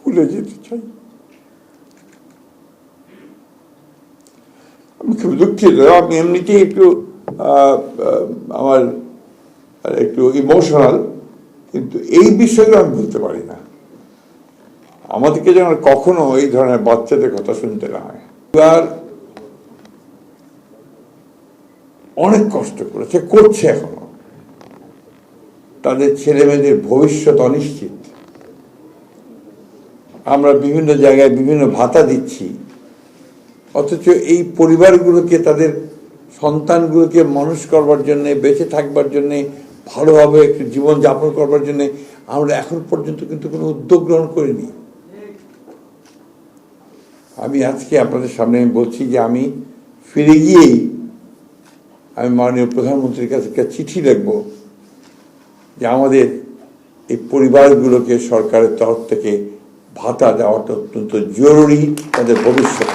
স্কুলে যেতে চাই। আমি খুব দুঃখিত, আমি এমনিতেই একটু আমার একটু ইমোশনাল, কিন্তু এই বিষয়গুলো আমি বলতে পারি না। আমাদেরকে যেন কখনো এই ধরনের বাচ্চাদের কথা শুনতে না হয়। আর অনেক কষ্ট করেছে, করছে এখনো। তাদের ছেলে মেয়েদের ভবিষ্যৎ অনিশ্চিত। আমরা বিভিন্ন জায়গায় বিভিন্ন ভাতা দিচ্ছি, অথচ এই পরিবারগুলোকে, তাদের সন্তানগুলোকে মানুষ করবার জন্যে, বেঁচে থাকবার জন্যে, ভালোভাবে একটু জীবন যাপন করবার জন্যে আমরা এখন পর্যন্ত কিন্তু কোনো উদ্যোগ গ্রহণ করিনি। আমি আজকে আপনাদের সামনে বলছি যে আমি ফিরে গিয়েই আমি মাননীয় প্রধানমন্ত্রীর কাছে একটা চিঠি লিখব যে আমাদের এই পরিবারগুলোকে সরকারের তরফ থেকে ভাতা দেওয়াটা অত্যন্ত জরুরি, তাদের ভবিষ্যৎ,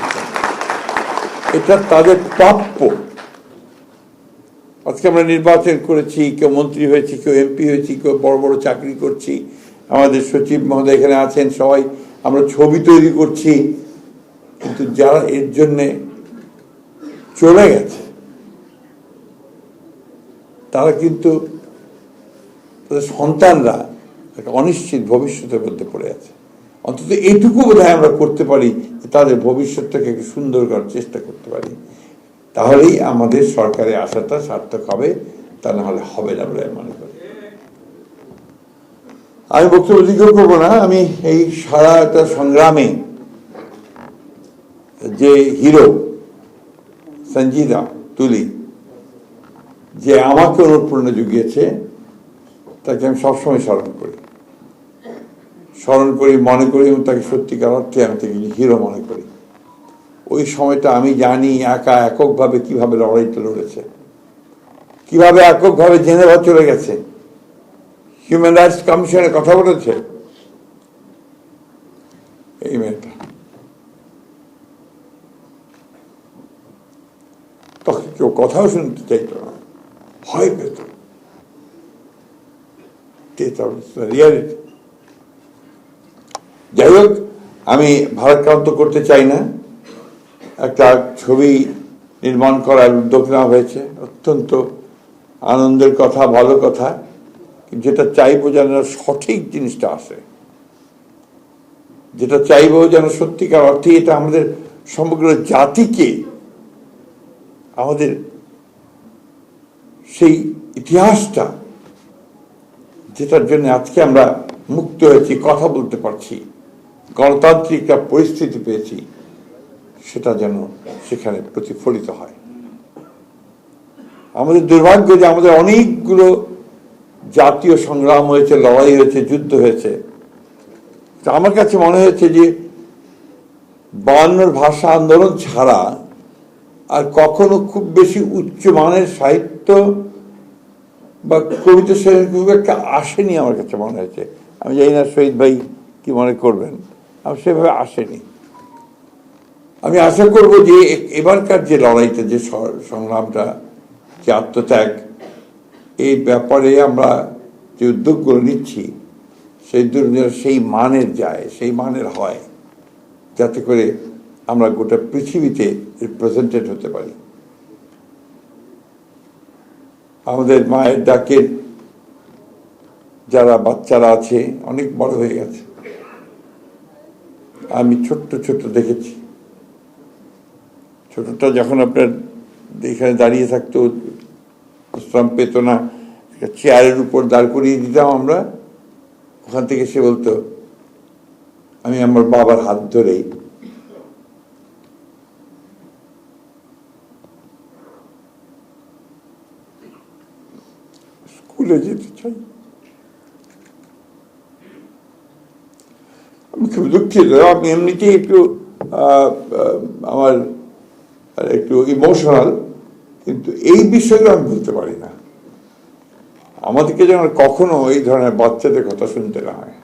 এটা তাদের প্রাপ্য। আজকে আমরা নির্বাচন করেছি, কেউ মন্ত্রী হয়েছি, কেউ এমপি হয়েছি, কেউ বড় বড় চাকরি করছি, আমাদের সচিব মহোদয় এখানে আছেন, সবাই আমরা ছবি তৈরি করছি, কিন্তু যারা এর জন্যে চলে গেছে তারা কিন্তু তাদের সন্তানরা একটা অনিশ্চিত ভবিষ্যতের মধ্যে পড়ে আছে। অন্তত এইটুকু বোধহয় আমরা করতে পারি, তাদের ভবিষ্যৎটাকে একটু সুন্দর করার চেষ্টা করতে পারি, তাহলেই আমাদের সরকারের আশাটা সার্থক হবে, তা না হলে হবে না বলে মনে করি। আমি বক্তব্য দীর্ঘ করবো না। আমি এই সারাটা সংগ্রামে যে হিরো সঞ্জিদা তুলি, যে আমাকে অনুপ্রেরণা জুগিয়েছে, তাকে আমি সবসময় স্মরণ করি, মনে করি, এবং তাকে সত্যিকার অর্থে আমি তাকে হিরো মনে করি। ওই সময়টা আমি জানি এককভাবে কিভাবে লড়াইটা লড়েছে, কিভাবে এককভাবে জেনেভা চলে গেছে, হিউম্যান রাইটস কমিশনের কথা বলেছে। এই মেয়েটা তখন কেউ কথাও শুনতে চাইত না, ভয় পেত। রিয়ালিটি। যাই হোক, আমি ভারাক্রান্ত করতে চাই না। একটা ছবি নির্মাণ করার উদ্যোগ নেওয়া হয়েছে, অত্যন্ত আনন্দের কথা, ভালো কথা। যেটা চাইবো যেন সঠিক জিনিসটা আসে, যেটা চাইবো যেন সত্যিকার অর্থে এটা আমাদের সমগ্র জাতিকে, আমাদের সেই ইতিহাসটা, যেটার জন্য আজকে আমরা মুক্ত হয়েছি, কথা বলতে পারছি, গণতান্ত্রিক একটা পরিস্থিতি পেয়েছি, সেটা যেন সেখানে প্রতিফলিত হয়। আমাদের দুর্ভাগ্য যে আমাদের অনেকগুলো জাতীয় সংগ্রাম হয়েছে, লড়াই হয়েছে, যুদ্ধ হয়েছে। আমার কাছে মনে হয়েছে যে 52 ভাষা আন্দোলন ছাড়া আর কখনো খুব বেশি উচ্চমানের সাহিত্য বা কবিতা খুব একটা আসেনি আমার কাছে মনে হয়েছে। আমি জানি না শহীদ ভাই কি মনে করবেন, আমি সেভাবে আসেনি। আমি আশা করব যে এবারকার যে লড়াইটা, যে সংগ্রামটা, যে আত্মত্যাগ, এই ব্যাপারে আমরা যে উদ্যোগগুলো নিচ্ছি, সেই উদ্যোগ সেই মানের যায়, সেই মানের হয়, যাতে করে আমরা গোটা পৃথিবীতে রিপ্রেজেন্টেড হতে পারি। আমাদের মায়ের ডাকের যারা বাচ্চারা আছে, অনেক বড় হয়ে গেছে। আমি ছোট্ট ছোট্ট দেখেছি, ছোটটা যখন আপনার এখানে দাঁড়িয়ে থাকতো, বিশ্রাম পেত না, চেয়ারের উপর দাঁড় করিয়ে দিতাম আমরা, ওখান থেকে সে বলতো আমি আমার বাবার হাত ধরেই স্কুলে যেতে চাই। আমি খুব দুঃখিত, আমি এমনিতেই একটু আমার একটু ইমোশনাল, কিন্তু এই বিষয়গুলো আমি বলতে পারি না। আমাদেরকে যেন কখনো এই ধরনের বাচ্চাদের কথা শুনতে না হয়।